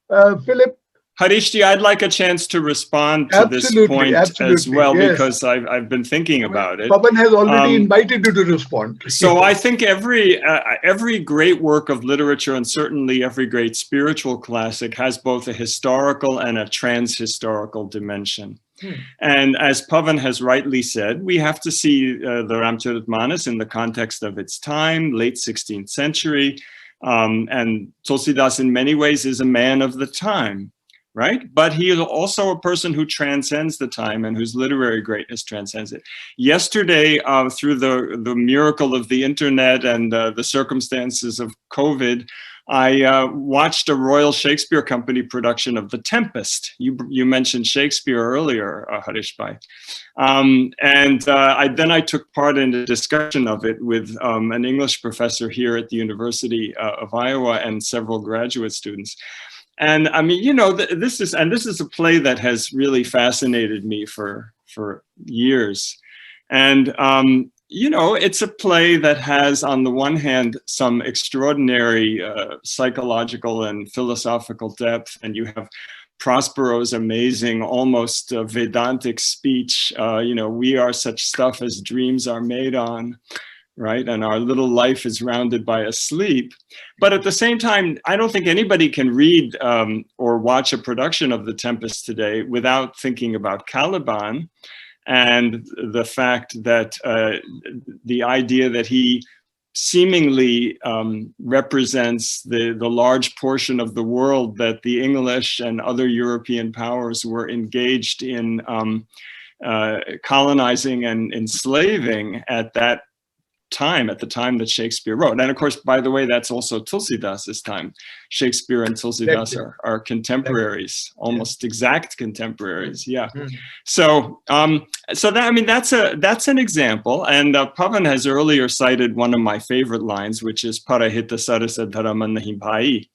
Philip, Harishji, I'd like a chance to respond to this point as well, because I've been thinking about it. Pavan has already invited you to respond. So I think every great work of literature, and certainly every great spiritual classic, has both a historical and a trans-historical dimension. And as Pavan has rightly said, we have to see the Ramcharitmanas in the context of its time, late 16th century. And Tulsidas in many ways is a man of the time, right? But he is also a person who transcends the time and whose literary greatness transcends it. Yesterday, through the miracle of the internet and the circumstances of COVID, I watched a Royal Shakespeare Company production of The Tempest. You mentioned Shakespeare earlier, Harish Bhai. Then I took part in a discussion of it with an English professor here at the University of Iowa and several graduate students. And I mean, you know, this is a play that has really fascinated me for years. And you know, it's a play that has, on the one hand, some extraordinary psychological and philosophical depth, and you have Prospero's amazing, almost Vedantic speech, you know, we are such stuff as dreams are made on, right? And our little life is rounded by a sleep. But at the same time, I don't think anybody can read or watch a production of The Tempest today without thinking about Caliban, and the fact that the idea that he seemingly represents the large portion of the world that the English and other European powers were engaged in colonizing and enslaving at that time, at the time that Shakespeare wrote. And of course, by the way, that's also Tulsidas's time. Shakespeare and Tulsidas are contemporaries, almost exact contemporaries. Yeah. So that, I mean, that's an example. And Pavan has earlier cited one of my favorite lines, which is Parahita sarasa dharamanahi bhai,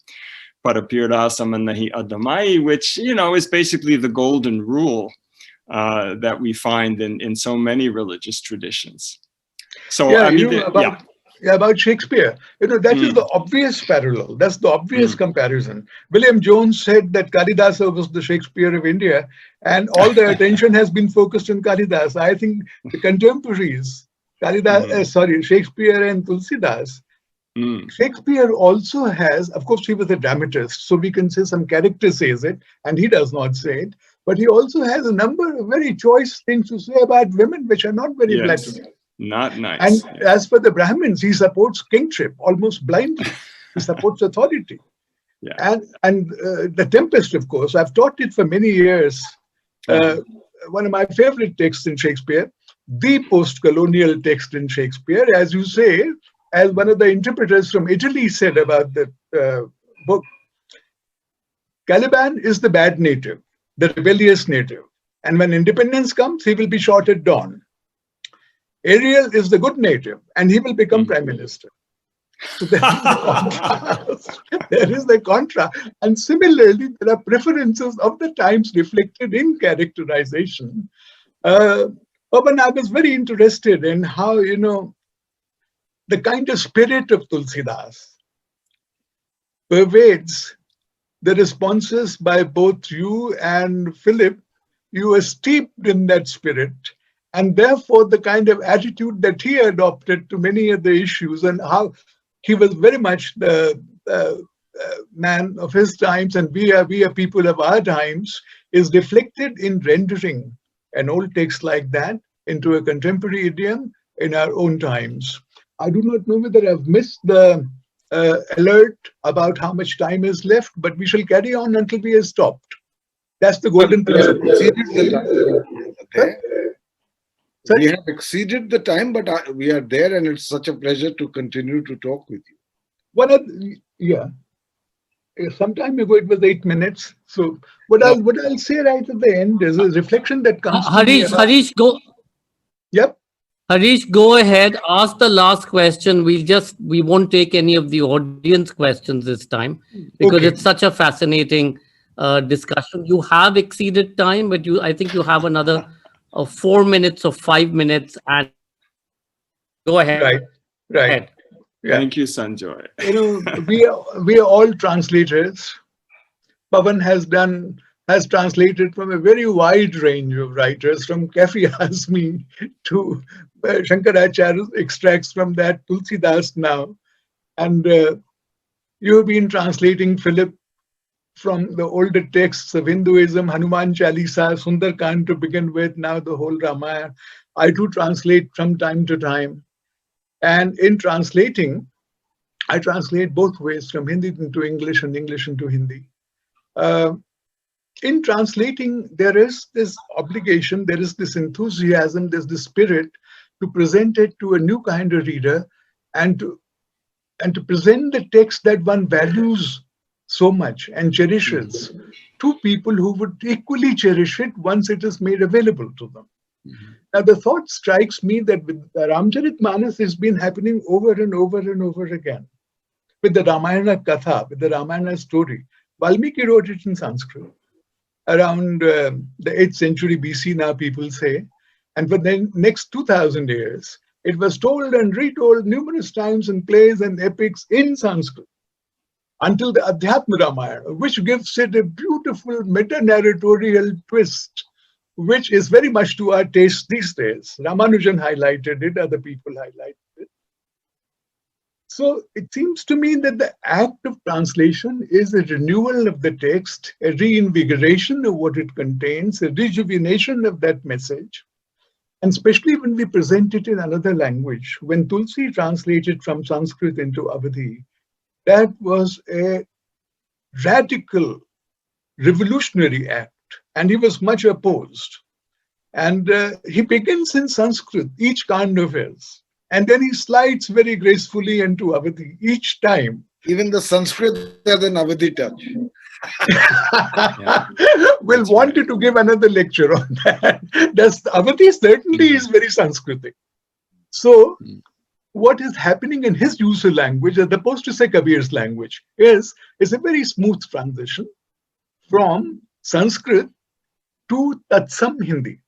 parapirasamanahi adamai, which, you know, is basically the golden rule that we find in so many religious traditions. So yeah, I mean, about Shakespeare, you know, that is the obvious parallel. That's the obvious comparison. William Jones said that Kalidasa was the Shakespeare of India, and all the attention has been focused on Kalidasa. I think the contemporaries, Shakespeare and Tulsidas. Shakespeare also has, of course, he was a dramatist, so we can say some character says it, and he does not say it. But he also has a number of very choice things to say about women, which are not very flattering. Not nice. And as for the Brahmins, he supports kingship almost blindly. He supports authority. And The Tempest, of course, I've taught it for many years. One of my favorite texts in Shakespeare, the post-colonial text in Shakespeare, as you say, as one of the interpreters from Italy said about the book, Caliban is the bad native, the rebellious native. And when independence comes, he will be shot at dawn. Ariel is the good native, and he will become prime minister. So there is the contrast. There is the contrast. And similarly, there are preferences of the times reflected in characterization. Pavan, I was very interested in how, you know, the kind of spirit of Tulsidas pervades the responses by both you and Philip. You were steeped in that spirit. And therefore, the kind of attitude that he adopted to many of the issues, and how he was very much the man of his times, and we are people of our times, is reflected in rendering an old text like that into a contemporary idiom in our own times. I do not know whether I've missed the alert about how much time is left, but we shall carry on until we have stopped. That's the golden principle. We have exceeded the time, but we are there, and it's such a pleasure to continue to talk with you. Some time ago it was 8 minutes. So what I'll say right at the end is a reflection that comes. Harish, go. Yep. Harish, go ahead. Ask the last question. We won't take any of the audience questions this time because it's such a fascinating discussion. You have exceeded time, but I think you have another 4 minutes or 5 minutes, and go ahead. Right. Yeah. Thank you, Sanjoy. You know, we are all translators. Pavan has done has translated from a very wide range of writers, from Kafi Azmi to Shankaracharya extracts from that, Tulsidas now. And you have been translating, Philip, from the older texts of Hinduism, Hanuman Chalisa, Sundarkand to begin with, now the whole Ramayana. I do translate from time to time. And in translating, I translate both ways, from Hindi into English and English into Hindi. In translating, there is this obligation, there is this enthusiasm, there's this spirit to present it to a new kind of reader, and to present the text that one values so much and cherishes to people who would equally cherish it once it is made available to them. Now, the thought strikes me that with Ramcharitmanas, it's been happening over and over and over again. With the Ramayana Katha, with the Ramayana story, Valmiki wrote it in Sanskrit around the 8th century BC, now people say. And for the next 2000 years, it was told and retold numerous times in plays and epics in Sanskrit, until the Adhyatma Ramayana, which gives it a beautiful meta-narratorial twist, which is very much to our taste these days. Ramanujan highlighted it, other people highlighted it. So it seems to me that the act of translation is a renewal of the text, a reinvigoration of what it contains, a rejuvenation of that message. And especially when we present it in another language. When Tulsi translated from Sanskrit into Awadhi, that was a radical, revolutionary act, and he was much opposed. And he begins in Sanskrit, each kind of his, and then he slides very gracefully into Awadhi each time. Even the Sanskrit has an Awadhi touch. We'll wanted to give another lecture on that. Awadhi certainly is very Sanskritic. So what is happening in his use of language, as opposed to say Kabir's language, is a very smooth transition from Sanskrit to Tatsam Hindi.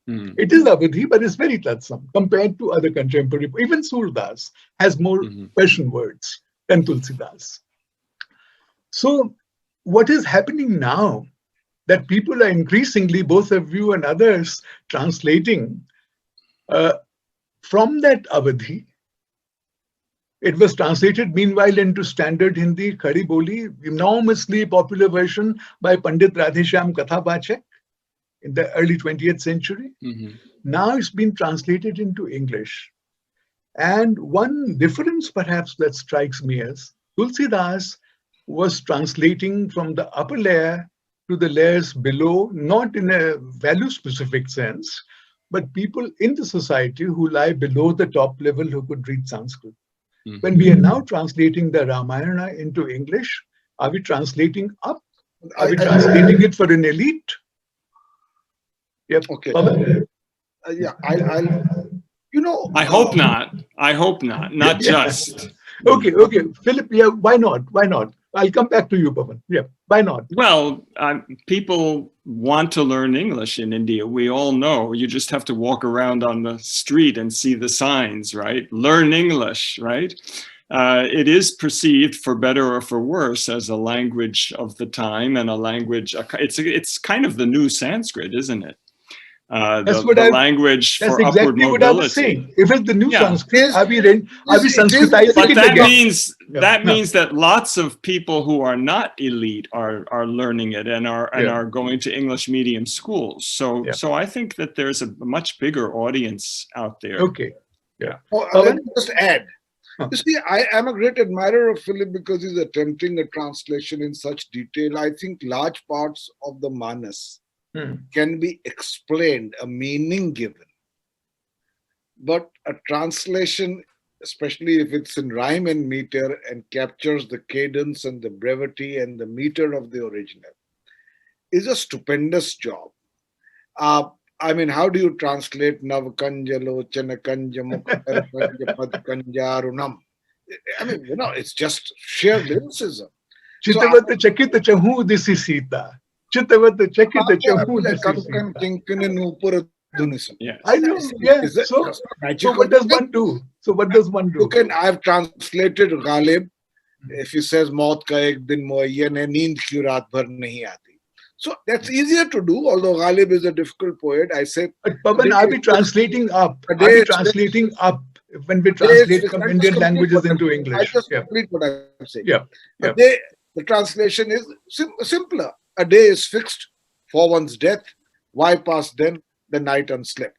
It is Awadhi, but it's very Tatsam compared to other contemporary. Even Surdas has more Persian words than Tulsidas. So what is happening now, that people are increasingly, both of you and others, translating from that Awadhi. It was translated meanwhile into standard Hindi, Khadi Boli, enormously popular version by Pandit Radheshyam Kathabachak in the early 20th century. Now it's been translated into English. And one difference perhaps that strikes me is Tulsidas was translating from the upper layer to the layers below, not in a value-specific sense, but people in the society who lie below the top level who could read Sanskrit. When we are now translating the Ramayana into English, are we translating up? Are we translating it for an elite? Yep. Okay. Yeah, I hope not. I hope not. Not just. Okay. Philip, yeah, why not? Why not? I'll come back to you, Pavan. Yeah, why not? Well, people want to learn English in India. We all know. You just have to walk around on the street and see the signs, right? Learn English, right? It is perceived, for better or for worse, as a language of the time and a language. It's kind of the new Sanskrit, isn't it? That's language for exactly upward mobility. What I was saying. If it's the new Sanskrit, are we Sanskritizing but it that again? means that lots of people who are not elite are learning it and are going to English medium schools. So I think that there's a much bigger audience out there. Okay. Yeah. Let me just add. You see, I am a great admirer of Philip because he's attempting a translation in such detail. I think large parts of the Manus can be explained, a meaning given. But a translation, especially if it's in rhyme and meter and captures the cadence and the brevity and the meter of the original, is a stupendous job. I mean, how do you translate Navkanjalo, Chanakanjamukanja Padkanjarunam? I mean, it's just sheer lyricism. Chitavata Chakita Chahu, this is Sita. Chitavata Chakita Chahu, this is Sita. Yeah. I know. Yeah. So what does one do? I've translated Ghalib. If he says Maut ka ek din muayyan hai, neend ki raat bhar nahi aati. So that's easier to do, although Ghalib is a difficult poet. I say, But Pavan, are we translating up? A Are day we is translating up when we day is translate fixed. from I'll just Indian complete languages what I'm into saying. I'll English? just Yeah, complete what I'm saying. yeah, A yeah. day, the translation is simpler. A day is fixed for one's death. Why pass then the night unslept?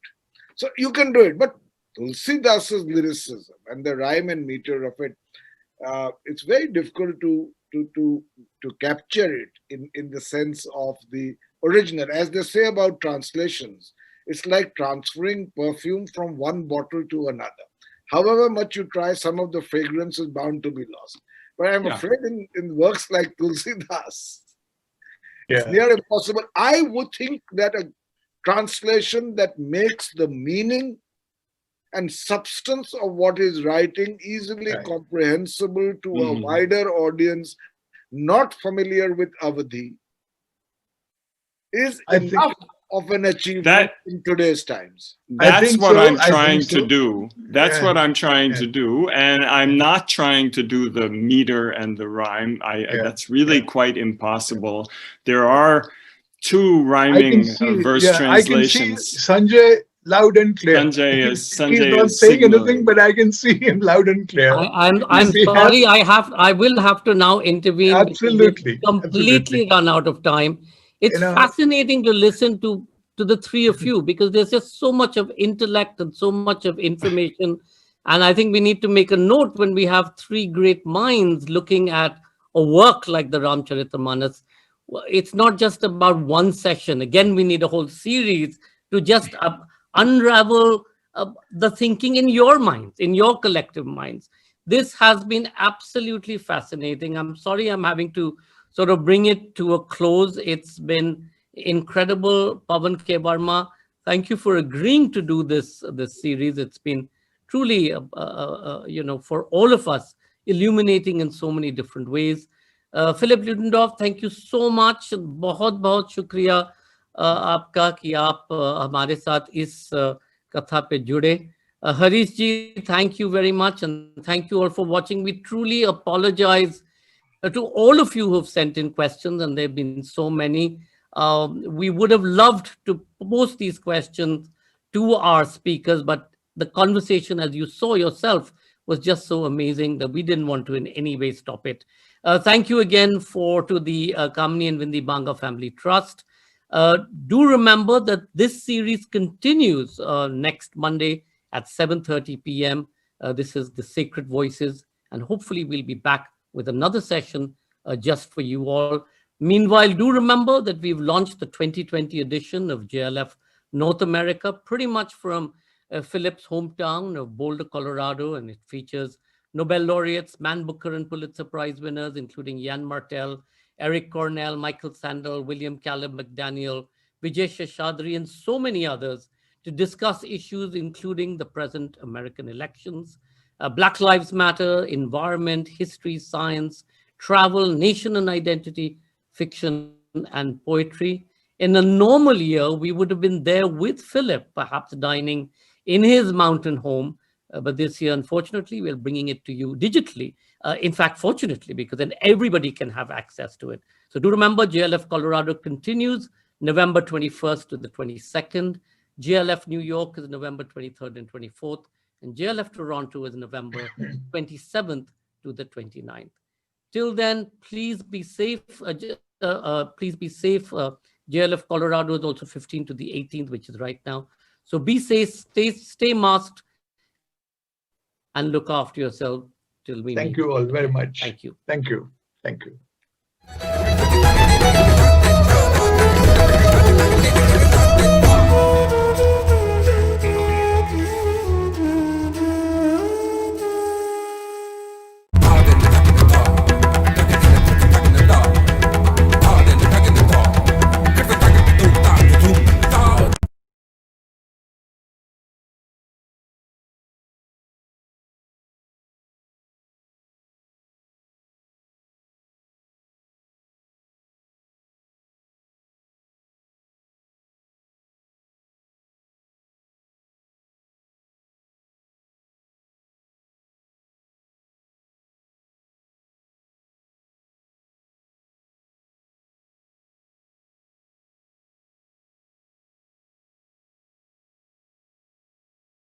So you can do it. But Tulsidas's lyricism and the rhyme and meter of it, it's very difficult to capture it in the sense of the original. As they say about translations, it's like transferring perfume from one bottle to another. However much you try, some of the fragrance is bound to be lost. But I'm Yeah. afraid in works like Tulsidas, it's Yeah. near impossible. I would think that a translation that makes the meaning and substance of what is writing easily Right. comprehensible to a Mhm. wider audience not familiar with Avadhi is I think enough of an achievement That in today's times. I That's think what so. I'm I think trying to so. do. That's Yeah. what I'm trying Yeah. to do, and I'm Yeah. not trying to do the meter and the rhyme. Yeah. That's really Yeah. quite impossible. There are two I can rhyming see, verse yeah, I can see translations. Sanjay loud and clear. He's Sanjay not is saying anything, signaling. but I can see him loud and clear. I'm We have sorry. I will have to now intervene because we've absolutely, completely run out of time. you It's know, fascinating to listen to the three of you because there's just so much of intellect and so much of information. And I think we need to make a note when we have three great minds looking at a work like the Ramcharitmanas. It's not just about one session. Again, we need a whole series to just unravel the thinking in your minds, in your collective minds. This has been absolutely fascinating. I'm sorry I'm having to sort of bring it to a close. It's been incredible. Pavan K. Varma, thank you for agreeing to do this series. It's been truly, for all of us, illuminating in so many different ways. Philip Lutgendorf, thank you so much. बहुत बहुत शुक्रिया आपका कि आप हमारे साथ इस कथा पे जुड़े. Harish ji, thank you very much, and thank you all for watching. We truly apologize to all of you who have sent in questions, and there have been so many. We would have loved to post these questions to our speakers, but the conversation, as you saw yourself, was just so amazing that we didn't want to in any way stop it. Thank you again to the Kamini and Vindi Banga Family Trust. Do remember that this series continues next Monday at 7:30 p.m. This is the Sacred Voices, and hopefully we'll be back with another session just for you all. Meanwhile, do remember that we've launched the 2020 edition of JLF North America, pretty much from Philip's hometown of Boulder, Colorado, and it features Nobel laureates, Man Booker and Pulitzer Prize winners, including Ian Martel, Eric Cornell, Michael Sandel, William Caleb McDaniel, Vijay Seshadri, and so many others to discuss issues including the present American elections, Black Lives Matter, environment, history, science, travel, nation and identity, fiction, and poetry. In a normal year, we would have been there with Philip, perhaps dining in his mountain home. But this year, unfortunately, we're bringing it to you digitally. In fact, fortunately, because then everybody can have access to it. So do remember, JLF Colorado continues November 21st to the 22nd. JLF New York is November 23rd and 24th. And JLF Toronto is November 27th to the 29th. Till then, please be safe. Please be safe. JLF Colorado is also 15th to the 18th, which is right now. So be safe, stay masked, and look after yourself till we meet. thank you all very much. Thank you. Thank you. Thank you.